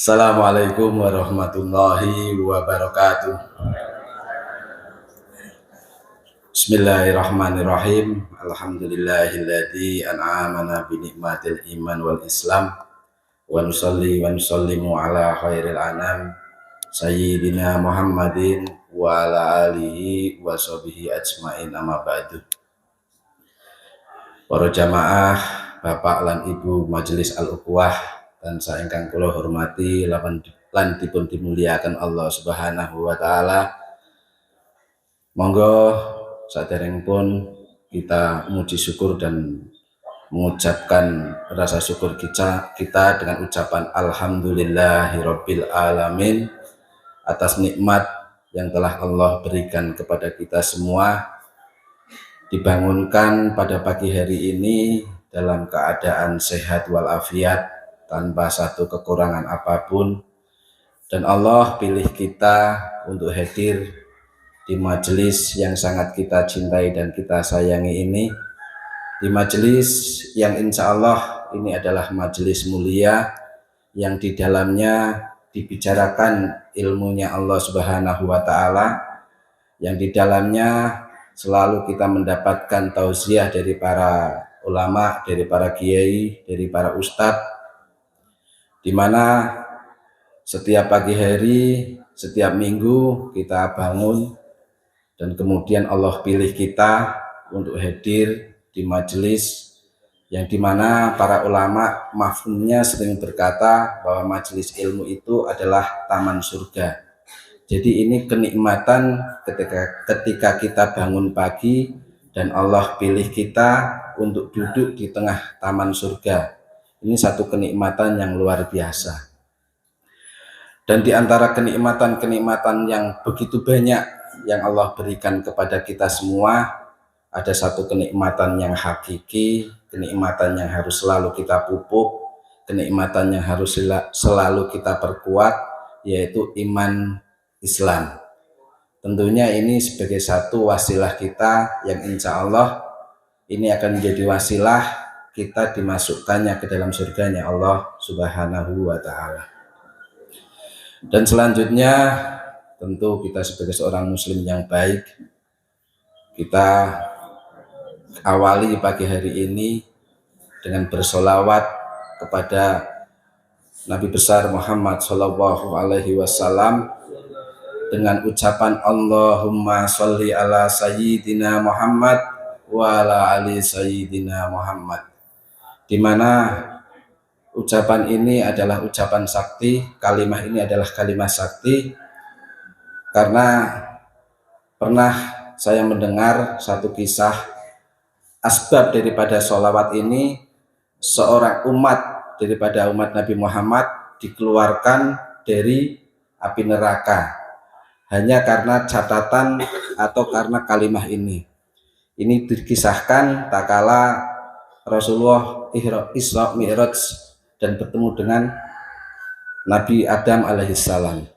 Assalamualaikum warahmatullahi wabarakatuh. Bismillahirrahmanirrahim. Alhamdulillahilladzi an'amana bi nikmatil iman wal islam wa nusalli wa nusallimu ala khairil anam sayyidina Muhammadin wa ala alihi wa sahbihi ajmain, amma ba'du. Para jamaah, Bapak lan Ibu Majelis Al-Ukhuwah dan saya ingkang kula hormati lan dipun dimuliakan Allah Subhanahu wa taala. Monggo saderengipun kita muji syukur dan mengucapkan rasa syukur kita dengan ucapan alhamdulillahirabbil alamin atas nikmat yang telah Allah berikan kepada kita semua, dibangunkan pada pagi hari ini dalam keadaan sehat walafiat tanpa satu kekurangan apapun, dan Allah pilih kita untuk hadir di majelis yang sangat kita cintai dan kita sayangi ini, di majelis yang insya Allah ini adalah majelis mulia yang di dalamnya dibicarakan ilmunya Allah Subhanahu wa taala, yang di dalamnya selalu kita mendapatkan tausiah dari para ulama, dari para kiai, dari para ustadz, di mana setiap pagi hari, setiap minggu kita bangun dan kemudian Allah pilih kita untuk hadir di majelis yang dimana para ulama mafhumnya sering berkata bahwa majelis ilmu itu adalah taman surga. Jadi ini kenikmatan ketika kita bangun pagi dan Allah pilih kita untuk duduk di tengah taman surga. Ini satu kenikmatan yang luar biasa. Dan di antara kenikmatan-kenikmatan yang begitu banyak yang Allah berikan kepada kita semua, ada satu kenikmatan yang hakiki, kenikmatan yang harus selalu kita pupuk, kenikmatan yang harus selalu kita perkuat, yaitu iman Islam. Tentunya ini sebagai satu wasilah kita yang insya Allah ini akan menjadi wasilah kita dimasukkannya ke dalam surganya Allah Subhanahu wa ta'ala. Dan selanjutnya tentu kita sebagai seorang muslim yang baik, kita awali pagi hari ini dengan bersolawat kepada Nabi besar Muhammad Shallallahu Alaihi Wasallam dengan ucapan Allahumma sholli ala sayyidina Muhammad wa ala ali sayyidina Muhammad, di mana ucapan ini adalah ucapan sakti, kalimah ini adalah kalimah sakti, karena pernah saya mendengar satu kisah asbab daripada sholawat ini. Seorang umat daripada umat Nabi Muhammad dikeluarkan dari api neraka hanya karena catatan atau karena kalimah ini. Ini dikisahkan tak kala Rasulullah Isra Mi'raj dan bertemu dengan Nabi Adam alaihissalam.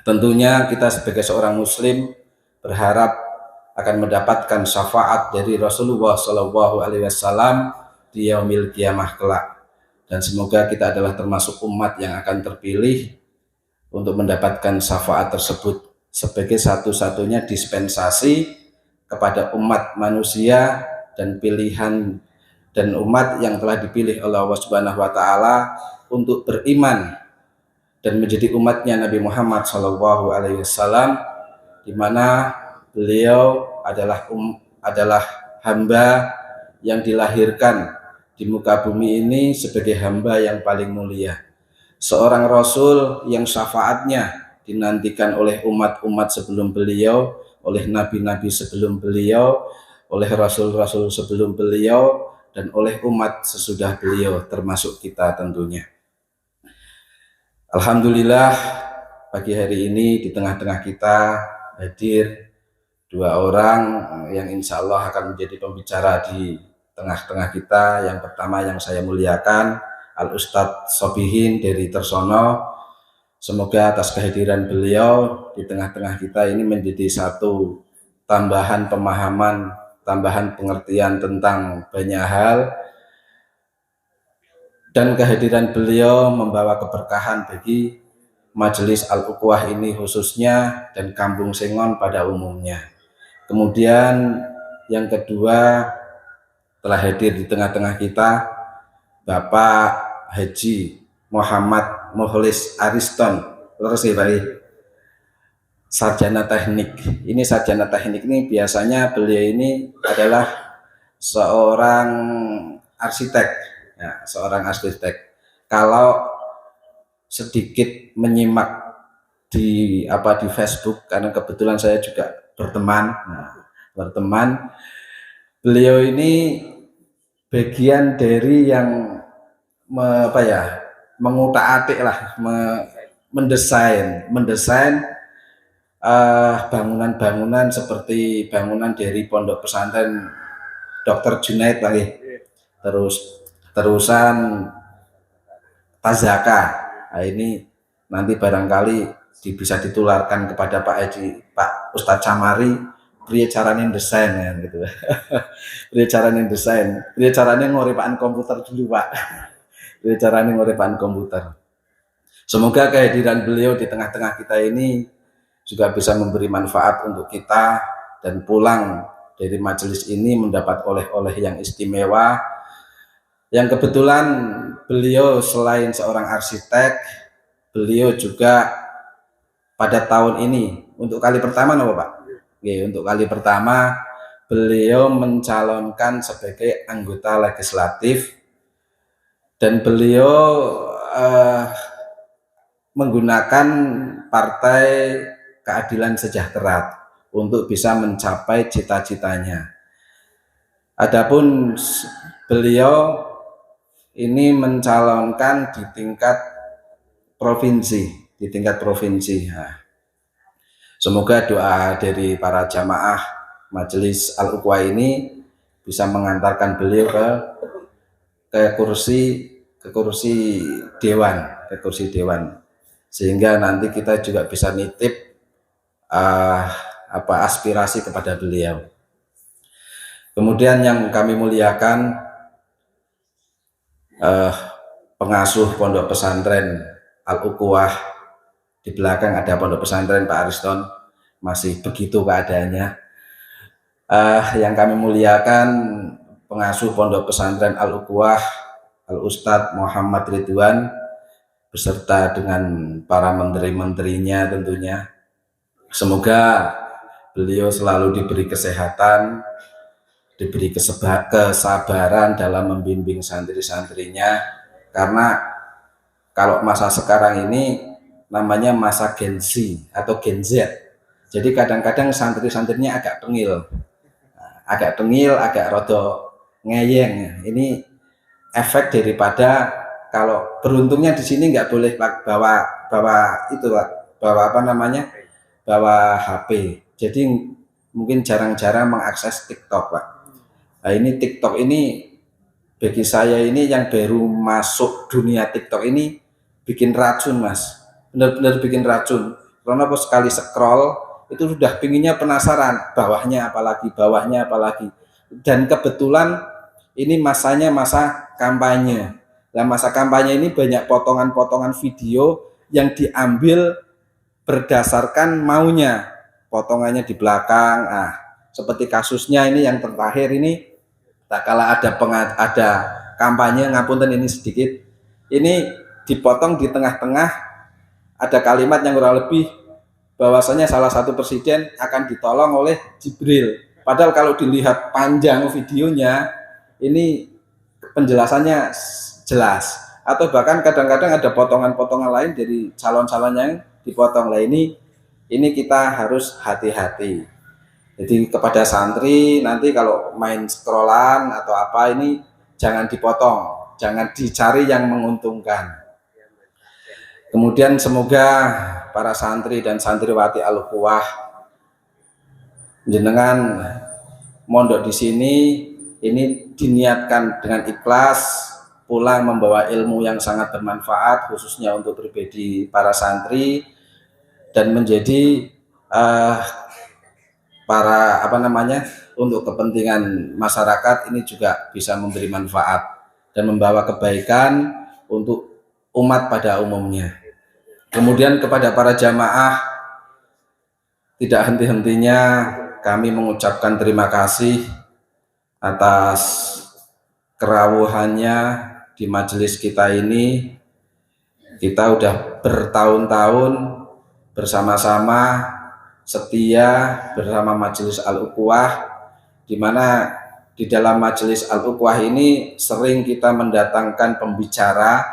Tentunya kita sebagai seorang muslim berharap akan mendapatkan syafaat dari Rasulullah Shallallahu Alaihi Wasallam di yaumil kiamah kelak, dan semoga kita adalah termasuk umat yang akan terpilih untuk mendapatkan syafaat tersebut sebagai satu-satunya dispensasi kepada umat manusia dan pilihan dan umat yang telah dipilih oleh Allah Subhanahu wa taala untuk beriman dan menjadi umatnya Nabi Muhammad Shallallahu Alaihi Wasallam, di mana beliau adalah hamba yang dilahirkan di muka bumi ini sebagai hamba yang paling mulia, seorang rasul yang syafaatnya dinantikan oleh umat-umat sebelum beliau, oleh nabi-nabi sebelum beliau, oleh rasul-rasul sebelum beliau, dan oleh umat sesudah beliau, termasuk kita tentunya. Alhamdulillah pagi hari ini di tengah-tengah kita hadir dua orang yang insya Allah akan menjadi pembicara di tengah-tengah kita. Yang pertama yang saya muliakan Al-Ustadz Sobihin dari Tersono. Semoga atas kehadiran beliau di tengah-tengah kita ini menjadi satu tambahan pemahaman, tambahan pengertian tentang banyak hal dan kehadiran beliau membawa keberkahan bagi Majelis Al-Ukhuwah ini khususnya dan Kampung Sengon pada umumnya. Kemudian yang kedua, telah hadir di tengah-tengah kita Bapak Haji Muhammad Mukhlis Ariston, terus sarjana teknik. Ini sarjana teknik ini biasanya beliau ini adalah seorang arsitek, ya, seorang arsitek. Kalau sedikit menyimak di Facebook, karena kebetulan saya juga berteman, beliau ini bagian dari yang mengutak-atik lah, mendesain bangunan-bangunan seperti bangunan dari Pondok Pesantren Dr. Junaid lagi, terusan Tazaka. Nah, ini nanti barangkali bisa ditularkan kepada Pak Ustadz Camari, pria caranya desain ya gitu. Pria caranya ngoripan komputer dulu Pak. Pria caranya ngoripan komputer. Semoga kehadiran beliau di tengah-tengah kita ini juga bisa memberi manfaat untuk kita dan pulang dari majelis ini mendapat oleh-oleh yang istimewa. Yang kebetulan beliau selain seorang arsitek, beliau juga pada tahun ini untuk kali pertama Pak? Untuk kali pertama beliau mencalonkan sebagai anggota legislatif dan beliau menggunakan Partai Keadilan Sejahtera untuk bisa mencapai cita-citanya. Adapun beliau ini mencalonkan di tingkat provinsi. Nah, semoga doa dari para jamaah Majelis Al-Ukhuwah ini bisa mengantarkan beliau ke kursi dewan, sehingga nanti kita juga bisa nitip aspirasi kepada beliau. Kemudian yang kami muliakan, pengasuh Pondok Pesantren Al-Ukhuwah, di belakang ada Pondok Pesantren Pak Ariston, masih begitu keadaannya. Yang kami muliakan, pengasuh Pondok Pesantren Al-Ukhuwah Al-Ustadz Muhammad Ridwan beserta dengan para menteri-menterinya tentunya. Semoga beliau selalu diberi kesehatan, diberi kesabaran dalam membimbing santri-santrinya, karena kalau masa sekarang ini namanya masa Gen Z atau Gen Z. Jadi kadang-kadang santri-santrinya agak tengil, agak rodo ngeyeng. Ini efek daripada, kalau beruntungnya di sini nggak boleh bawa HP. Jadi mungkin jarang-jarang mengakses TikTok Pak. Nah, ini TikTok ini bagi saya ini yang baru masuk dunia TikTok ini bikin racun Mas, benar-benar bikin racun. Karena pas sekali scroll itu sudah pinginnya penasaran, bawahnya apalagi. Dan kebetulan ini masanya masa kampanye. Nah, masa kampanye ini banyak potongan-potongan video yang diambil berdasarkan maunya, potongannya di belakang. Nah, seperti kasusnya ini yang terakhir ini, tak kala ada kampanye, ngapunten ini sedikit, ini dipotong di tengah-tengah ada kalimat yang kurang lebih bahwasanya salah satu presiden akan ditolong oleh Jibril. Padahal kalau dilihat panjang videonya, ini penjelasannya jelas. Atau bahkan kadang-kadang ada potongan-potongan lain dari calon-calon yang dipotong. Lah ini kita harus hati-hati. Jadi kepada santri nanti kalau main scrollan atau apa ini jangan dipotong, jangan dicari yang menguntungkan. Kemudian semoga para santri dan santriwati Al-Ukhuwah jenengan mondok di sini ini diniatkan dengan ikhlas, pulang membawa ilmu yang sangat bermanfaat khususnya untuk pribadi para santri, dan menjadi untuk kepentingan masyarakat ini juga bisa memberi manfaat dan membawa kebaikan untuk umat pada umumnya. Kemudian kepada para jamaah, tidak henti-hentinya kami mengucapkan terima kasih atas kerawuhannya di majelis kita ini. Kita udah bertahun-tahun bersama-sama setia bersama Majelis Al-Ukhuwah, di mana di dalam Majelis Al-Ukhuwah ini sering kita mendatangkan pembicara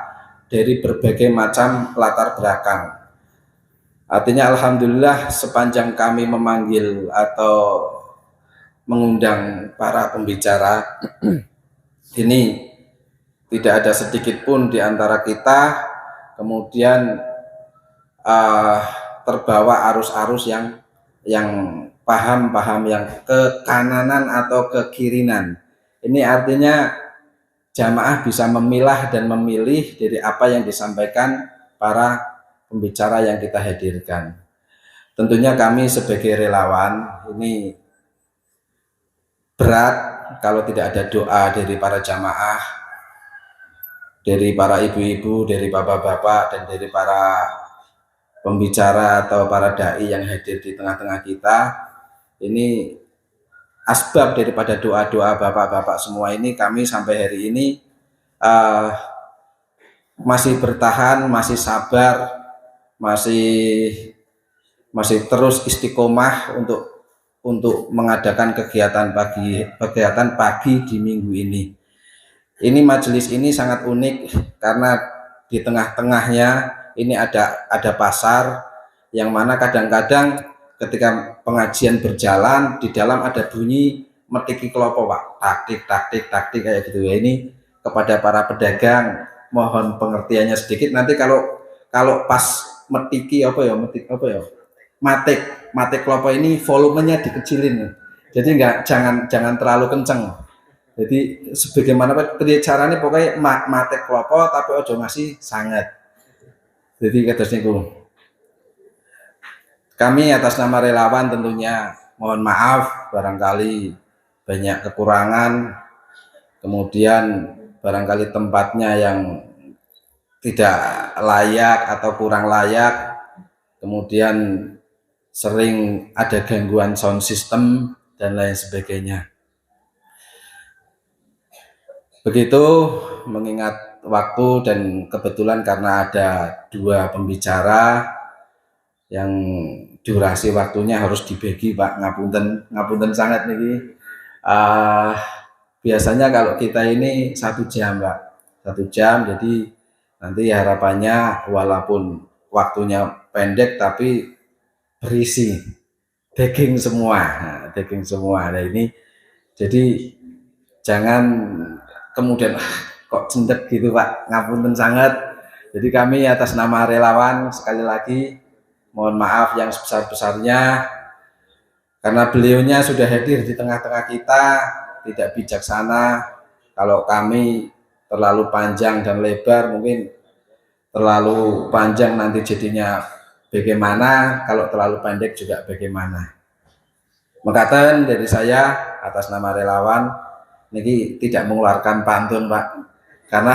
dari berbagai macam latar belakang. Artinya alhamdulillah sepanjang kami memanggil atau mengundang para pembicara ini, tidak ada sedikit pun di antara kita kemudian terbawa arus-arus yang paham-paham yang ke kananan atau ke kirinan. Ini artinya jamaah bisa memilah dan memilih dari apa yang disampaikan para pembicara yang kita hadirkan. Tentunya kami sebagai relawan ini berat kalau tidak ada doa dari para jamaah, dari para ibu-ibu, dari bapak-bapak, dan dari para pembicara atau para dai yang hadir di tengah-tengah kita. Ini asbab daripada doa-doa bapak-bapak semua ini, kami sampai hari ini masih bertahan, masih sabar, masih terus istiqomah untuk mengadakan kegiatan pagi di minggu ini. Ini majelis ini sangat unik karena di tengah-tengahnya ini ada pasar, yang mana kadang-kadang ketika pengajian berjalan di dalam ada bunyi metiki klopo, Pak, taktik kayak gitu ya. Ini kepada para pedagang mohon pengertiannya sedikit. Nanti kalau pas metiki matik klopo ini volumenya dikecilin, jadi jangan terlalu kenceng. Jadi sebagaimana caranya pokoknya mate klopo tapi ojo ngasih sangat. Jadi kados niku. Kami atas nama relawan tentunya mohon maaf barangkali banyak kekurangan, kemudian barangkali tempatnya yang tidak layak atau kurang layak, kemudian sering ada gangguan sound system dan lain sebagainya. Begitu, mengingat waktu dan kebetulan karena ada dua pembicara yang durasi waktunya harus dibagi, Pak, ngapunten sangat nih. Biasanya kalau kita ini 1 jam, Pak, 1 jam, jadi nanti harapannya walaupun waktunya pendek tapi berisi daging semua. Nah ini jadi jangan kemudian kok cendek gitu, Pak, ngapunten sangat. Jadi kami atas nama relawan sekali lagi mohon maaf yang sebesar-besarnya karena beliaunya sudah hadir di tengah-tengah kita, tidak bijaksana kalau kami terlalu panjang dan lebar, mungkin terlalu panjang nanti jadinya bagaimana, kalau terlalu pendek juga bagaimana. Mekaten dari saya atas nama relawan ini tidak mengeluarkan pantun, Pak, karena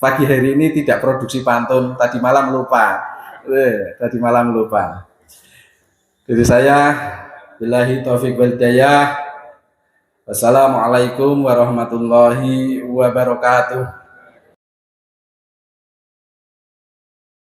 pagi hari ini tidak produksi pantun, tadi malam lupa. Dari saya, billahi taufiq wal hidayah. Wassalamualaikum warahmatullahi wabarakatuh.